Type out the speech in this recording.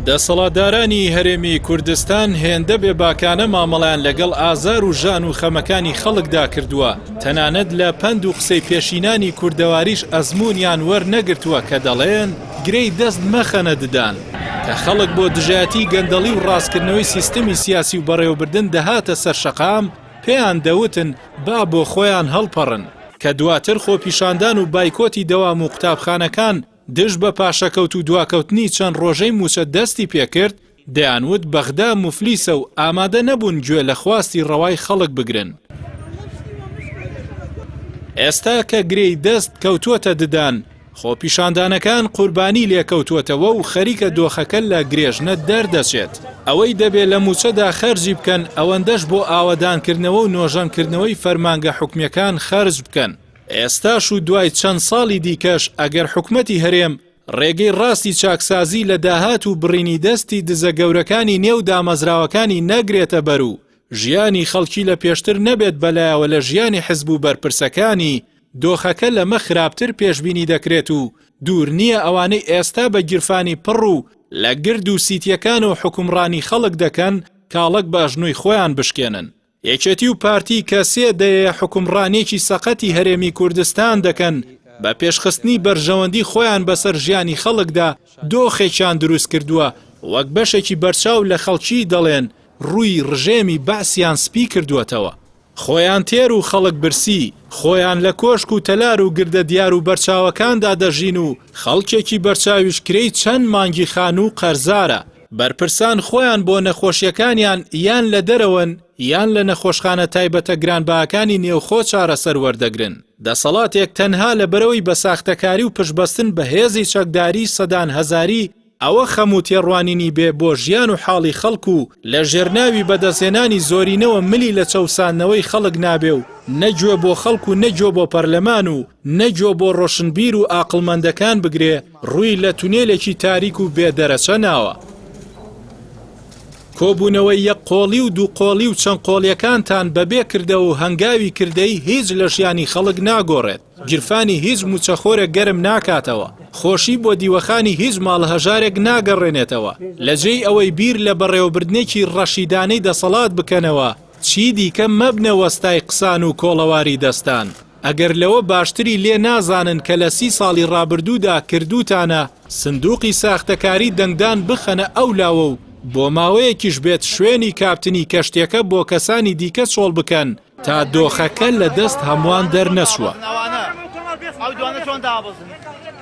دەسەڵاتدارانی هەرێمی کوردستان هێندە بێباکانە مامەڵیان لەگەڵ ئازار و ژان و خەمەکانی خەڵکدا کردووە. تەنانەت لە پەند و قسەی پێشینانی کوردەواریش ئەزموونیان وەرنەگرتووە کە دەڵێن گرەی دەست مەخەنە ددان. کە خەڵک بۆ دژایەتی گەندەڵی و ڕاستکردنەوەی سیستەمی سیاسی و بەڕێوەبردن دەهاتە سەرشەقام، پێیان دەوتن با بۆ خۆیان هەڵپەڕن. کە دواتر خۆپیشاندان و بایکۆتی دەوام و قوتابخانەکان دژ بە پاشەکەوت و دواکەوتنی چەند ڕۆژەی موچە دەستی پێکرد، دەیانوت بەغدا موفلیسە و ئامادە نەبوون گوێ لە خواستی ڕەوای خەڵک بگرن. ئێستا کە گرەی دەست کەوتووەتە ددان، خۆپیشاندانەکان قوربانی لێکەوتووەتەوە و خەریکە دۆخەکە لە گرێژنە دەردەچێت. ئەوەی دەبێت لە موچەدا خەرجی بکەن، ئەوەندەش بۆ ئاوەدانکردنەوە و نۆژەمکردنەوەی فەرمانگە حکومیەکان خەرج بکەن. ئێستاش و دوای چەند ساڵی دیکەش ئەگەر حکومەتی هەرێم ڕێگەی ڕاستی چاکسازی لە داهات و بڕینی دەستی دزە گەورەکانی نێو دامەزراوەکانی نەگرێتە بەر و ژیانی خەڵکی لە پێشتر نەبێت بەلایەوە لە ژیانی حزب و بەرپرسەکانی، دۆخەکە لەمە خراپتر پێشبینی دەکرێت و دوور نییە ئەوانەی ئێستا بە گیرفانی پڕ و لە گرد و سیتیەکان و حکومڕانی خەڵک دەکەن کاڵک بە ئەژنۆی خۆیان بشکێنن. یەکێتی و پارتی کە سێ دەیە حکومڕانێکی سەقەتی هەرێمی کوردستان دەکەن، بە پێشخستنی بەرژەوەندی خۆیان بەسەر ژیانی خەڵکدا دۆخێکیان دروست کردووە، وەک بەشێکی بەرچاو لە خەڵکی دەڵێن ڕووی ڕژێمی باسییان سپی کردووەتەوە. خۆیان تێر و خەڵک برسی، خۆیان لە کۆشک و تەلار و گردە دیار و بەرچاوەکاندا دەژین و خەڵکێکی بەرچاویش کرێی چەند مانگی خان و قەرزارە. بەرپرسان خۆیان بۆ نەخۆشیەکانیان یان لە دەرەوەن یان لە نەخۆشخانە تایبەتە گرانباکانی نێوخۆ چارەسەر وەردەگرن. دەسەڵاتێک تەنها لە بەرەوەی بە ساختەکاری و پشبەستن بە هێزی چەکداری سەدان هەزاری ئەوە خەم و تێڕوانینی بێ بۆ ژیان و حاڵی خەڵک و لە ژێرناوی بەدەستێنانی زۆرینەوە ملی لە چەوسانەوەی خەڵک نابێ و نەگوێ بۆ خەڵک و نەگوێ بۆ پەرلەمان و نەگوێ بۆ ڕۆشنبیر و ئاقڵمەندەکان بگرێ، ڕووی لە تونێلێکی تاریک و بێدەرەچە ناوە. کۆبوونەوەی یەک قۆڵی و دوو قۆڵی و چەند قۆڵیەکانتان بەبێ کردە و هەنگاوی کردەی هیچ لە ژیانی خەڵک ناگۆڕێت، گیرفانی هیچ موچەخۆرێک گەرم ناکاتەوە، خۆشی بۆ دیوەخانی هیچ ماڵهەژارێک ناگەڕێنێتەوە. لەجێی ئەوەی بیر لە بەڕێوەبردنێکی ڕەشیدانەی دەسەڵات بکەنەوە، چی دیکە مەبنە وەستای قسان و کۆڵەواری دەستان. ئەگەر لەوە باشتری لێ نازانن کە لە 30 ساڵی ڕابردوودا کردوتانە، سندوقی ساختەکاری دەنگدان بخەنە ئەولاوە و بۆ ماوەیەکیش بێت شوێنی کاپتنی کەشتێکە بۆ کەسانی دیکە چۆڵ بکەن تا دۆخەکە لە دەست هەمووان دەرنەچووە.